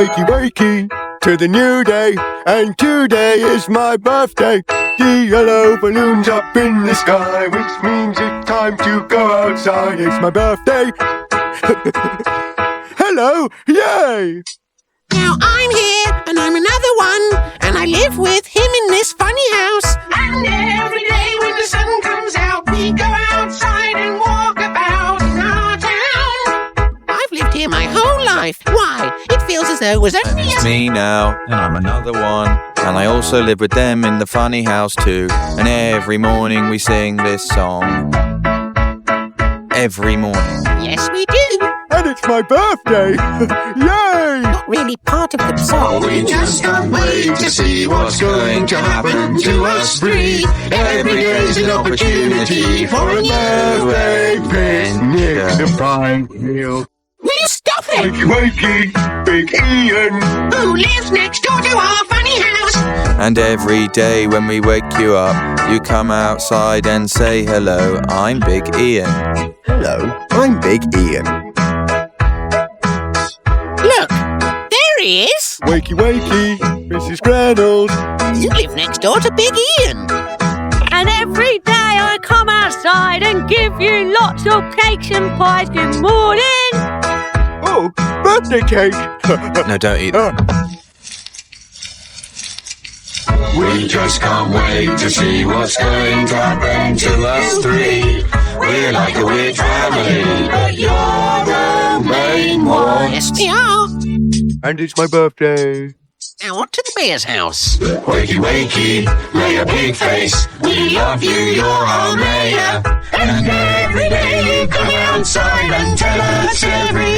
Wakey, wakey, to the new day, and today is my birthday. The yellow balloon's up in the sky, which means it's time to go outside. It's my birthday. Hello, yay! Now I'm here, and I'm another one, and I live with him in this funny house. And every day when the sun comes out, we go outside and walk about in our town. I've lived here my whole life. Why? It feels as though it was only It's me now, and I'm another one. And I also live with them in the funny house too. And every morning we sing this song. Every morning. Yes, we do. And it's my birthday! Yay! Not really part of the song. We just can't wait to see what's going to happen to us three. Every day's an opportunity for a birthday picnic. The fine meal. Will you stop it? Wakey, wakey, Big Ian. Who lives next door to our funny house? And every day when we wake you up, you come outside and say hello, I'm Big Ian. Hello, I'm Big Ian. Look, there he is. Wakey, wakey, Mrs. Gradles. You live next door to Big Ian. And every day I come outside and give you lots of cakes and pies. Good morning. Oh, birthday cake. No, don't eat that. We just can't wait to see what's going to happen to us three. We're like a weird family, but you're the main one. Yes, we are. And it's my birthday. Now on to the mayor's house. Wakey, wakey, lay a big face. We love you, you're our mayor. And every day you come outside and tell us every